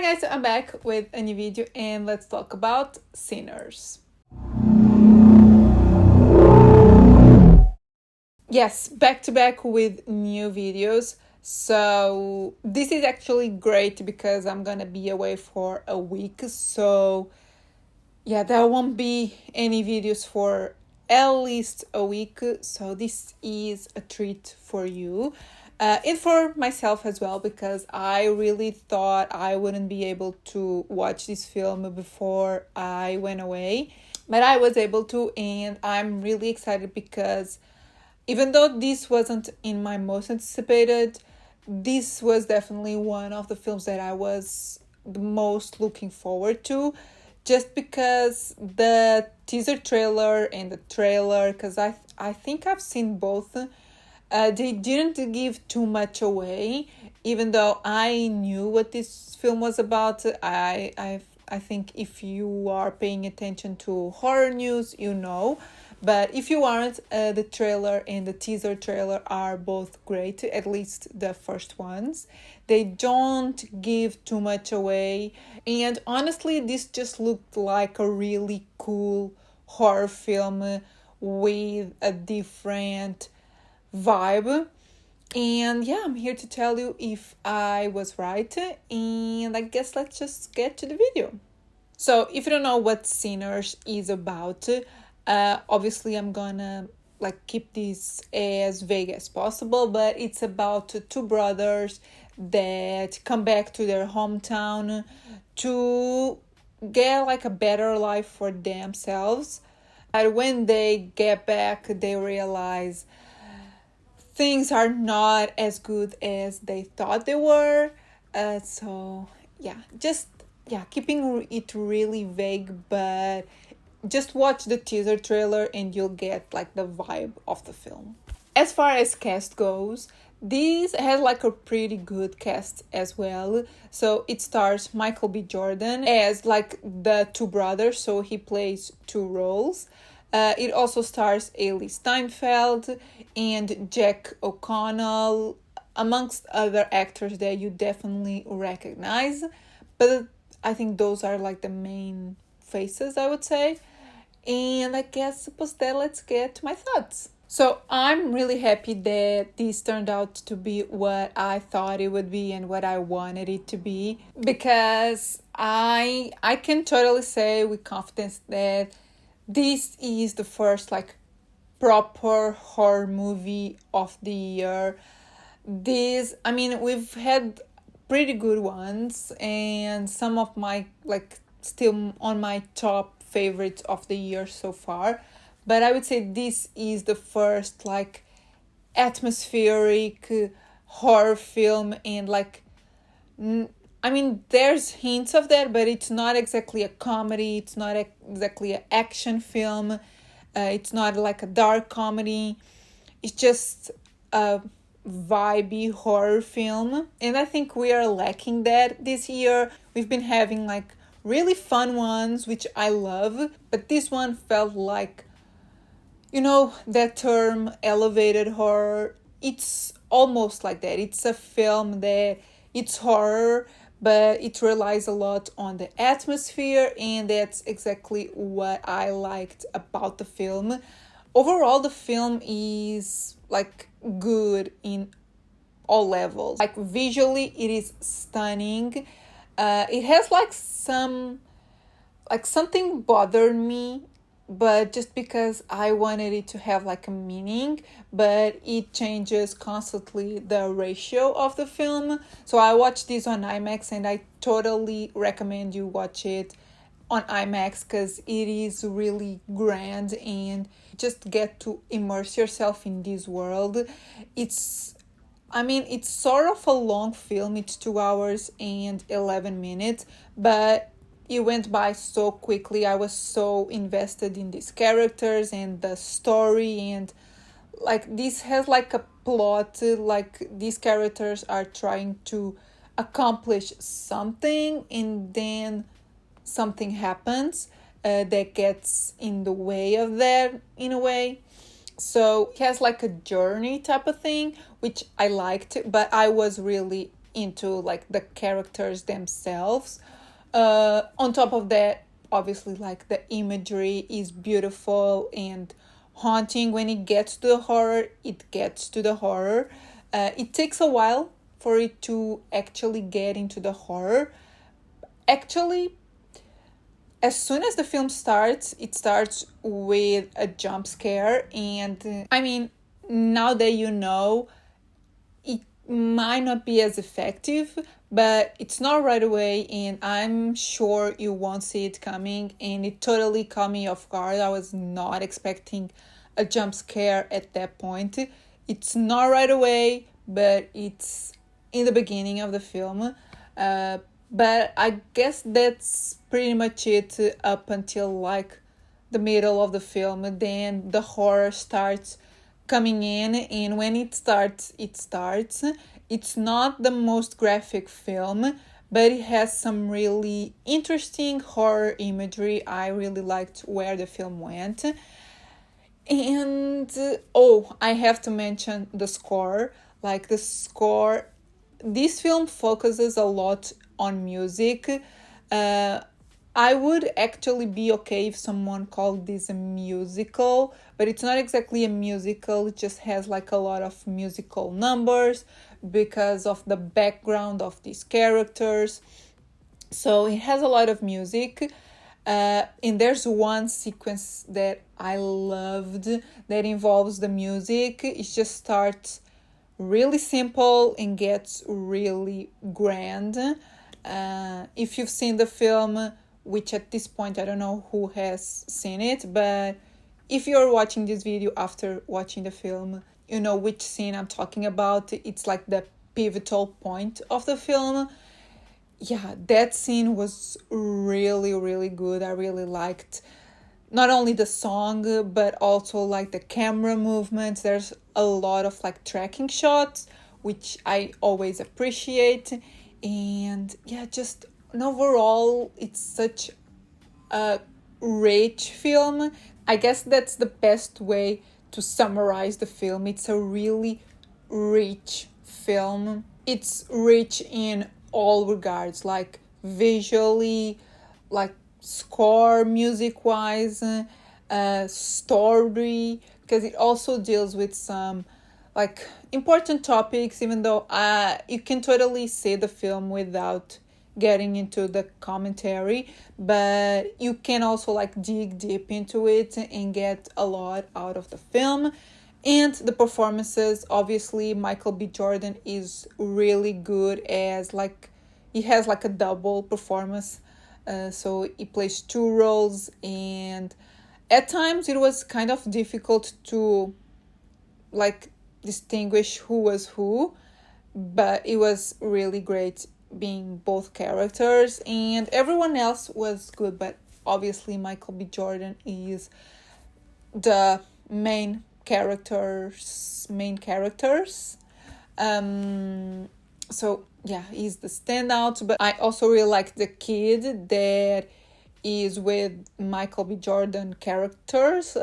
Hi guys, I'm back with a new video and let's talk about Sinners. Yes, back to back with new videos. So this is actually great because I'm gonna be away for a week. So yeah, there won't be any videos for at least a week. So this is a treat for you. And for myself as well, because I really thought I wouldn't be able to watch this film before I went away. But I was able to, and I'm really excited because even though this wasn't in my most anticipated, this was definitely one of the films that I was the most looking forward to, just because the teaser trailer and the trailer, because I think I've seen both. They didn't give too much away, even though I knew what this film was about. I think if you are paying attention to horror news, you know. But if you aren't, the trailer and the teaser trailer are both great, at least the first ones. They don't give too much away. And honestly, this just looked like a really cool horror film with a different vibe. And yeah, I'm here to tell you if I was right, and I guess let's just get to the video. So if you don't know what Sinners is about, obviously I'm gonna keep this as vague as possible, but it's about two brothers that come back to their hometown to get a better life for themselves. And when they get back, they realize things are not as good as they thought they were. So keeping it really vague, but just watch the teaser trailer and you'll get the vibe of the film. As far as cast goes, this has a pretty good cast as well. So it stars Michael B. Jordan as the two brothers, so he plays two roles. It also stars Haley Steinfeld and Jack O'Connell, amongst other actors that you definitely recognize. But I think those are the main faces, I would say. And I guess let's get to my thoughts. So I'm really happy that this turned out to be what I thought it would be and what I wanted it to be, because I can totally say with confidence that this is the first proper horror movie of the year. We've had pretty good ones, and some of my still on my top favorites of the year so far, but I would say this is the first atmospheric horror film, and there's hints of that, but it's not exactly a comedy, it's not exactly an action film, it's not a dark comedy, it's just a vibey horror film. And I think we are lacking that this year. We've been having really fun ones, which I love, but this one felt that term elevated horror. It's almost like that. It's a film that it's horror, but it relies a lot on the atmosphere, and that's exactly what I liked about the film. Overall, the film is good in all levels. Visually, it is stunning. It has something bothered me, but just because I wanted it to have a meaning, but it changes constantly the ratio of the film. So I watched this on IMAX, and I totally recommend you watch it on IMAX because it is really grand and just get to immerse yourself in this world. It's sort of a long film. It's 2 hours and 11 minutes, but it went by so quickly. I was so invested in these characters and the story, and this has a plot. These characters are trying to accomplish something, and then something happens that gets in the way of that, in a way. So it has a journey type of thing, which I liked, but I was really into like the characters themselves. On top of that, obviously, like the imagery is beautiful and haunting. When it gets to the horror, it gets to the horror. It takes a while for it to actually get into the horror. Actually, as soon as the film starts, it starts with a jump scare. And I mean, now that you know, it might not be as effective, but it's not right away, and I'm sure you won't see it coming. And it totally caught me off guard. I was not expecting a jump scare at that point. It's not right away, but it's in the beginning of the film. But I guess that's pretty much it up until like the middle of the film. Then the horror starts coming in, and when it starts, it starts. It's not the most graphic film, but it has some really interesting horror imagery. I really liked where the film went. And oh, I have to mention the score. Like the score, this film focuses a lot on music. I would actually be okay if someone called this a musical, but it's not exactly a musical. It just has like a lot of musical numbers because of the background of these characters. So it has a lot of music. And there's one sequence that I loved that involves the music. It just starts really simple and gets really grand. If you've seen the film, which at this point I don't know who has seen it, but if you're watching this video after watching the film, you know which scene I'm talking about. It's like the pivotal point of the film. Yeah, that scene was really, really good. I really liked not only the song, but also like the camera movements. There's a lot of like tracking shots, which I always appreciate. And yeah, just overall, it's such a rich film. I guess that's the best way to summarize the film. It's a really rich film. It's rich in all regards, like visually, like score, music wise, story, because it also deals with some like important topics, even though you can totally see the film without getting into the commentary, but you can also like dig deep into it and get a lot out of the film. And the performances, obviously Michael B. Jordan is really good, as like he has like a double performance, so he plays two roles, and at times it was kind of difficult to like distinguish who was who, but it was really great being both characters, and everyone else was good, but obviously Michael B. Jordan is the main characters. So yeah, he's the standout, but I also really like the kid that is with Michael B. Jordan characters.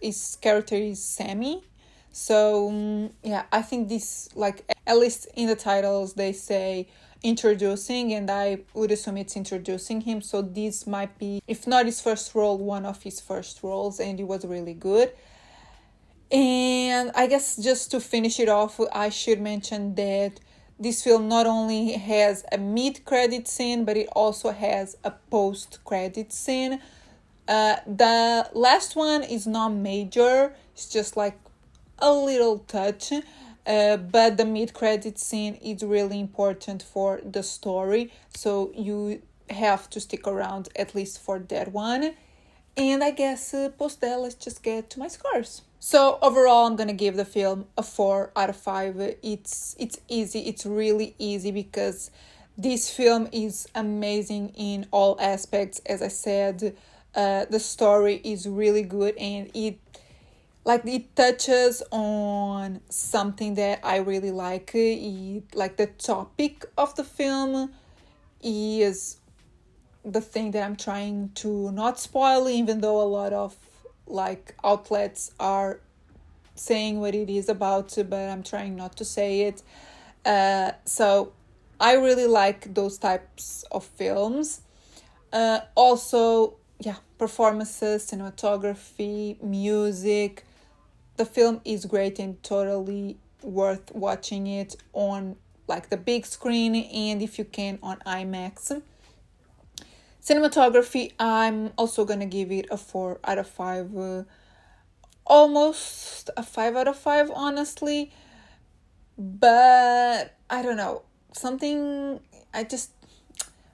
His character is Sammy. So yeah, I think this, like, at least in the titles they say introducing, and I would assume it's introducing him, so this might be, if not his first role, one of his first roles, and it was really good. And I guess just to finish it off, I should mention that this film not only has a mid-credit scene, but it also has a post-credit scene. The last one is not major, it's just like a little touch, but the mid-credit scene is really important for the story, so you have to stick around at least for that one. And I guess post that, let's just get to my scores. So overall, I'm gonna give the film a 4 out of 5. It's easy. It's really easy because this film is amazing in all aspects. As I said, the story is really good, and it touches on something that I really like. Like the topic of the film is the thing that I'm trying to not spoil, even though a lot of like outlets are saying what it is about, but I'm trying not to say it. So I really like those types of films. Also, yeah, performances, cinematography, music. The film is great and totally worth watching it on like the big screen, and if you can, on IMAX. Cinematography, I'm also gonna give it a 4 out of 5. Almost a 5 out of 5, honestly. But I don't know. Something I just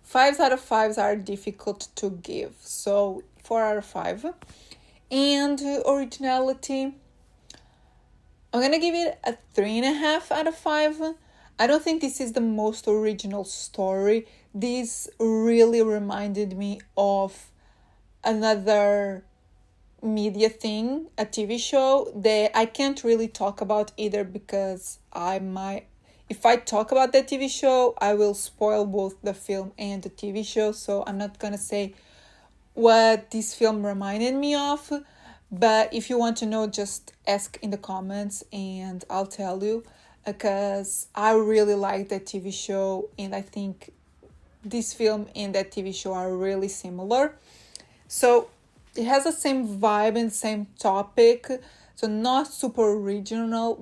5s out of 5s are difficult to give. So 4 out of 5. And originality, I'm gonna give it a 3.5 out of 5. I don't think this is the most original story. This really reminded me of another media thing, a TV show that I can't really talk about either because if I talk about that TV show, I will spoil both the film and the TV show. So I'm not gonna say what this film reminded me of. But if you want to know, just ask in the comments and I'll tell you, because I really like that TV show and I think this film and that TV show are really similar. So it has the same vibe and same topic, so not super original,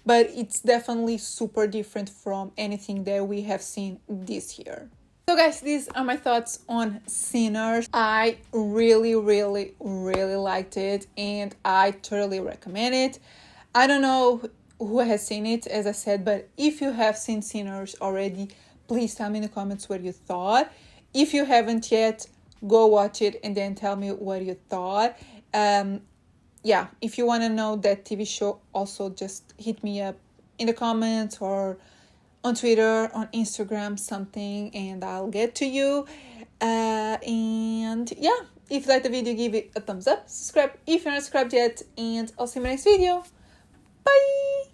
but it's definitely super different from anything that we have seen this year. So guys, these are my thoughts on Sinners. I really, really, really liked it and I totally recommend it. I don't know who has seen it, as I said, but if you have seen Sinners already, please tell me in the comments what you thought. If you haven't yet, go watch it and then tell me what you thought. Yeah, if you want to know that TV show, also just hit me up in the comments or on Twitter, on Instagram, something, and I'll get to you. And yeah, if you like the video, give it a thumbs up, subscribe if you're not subscribed yet, and I'll see you in my next video. Bye!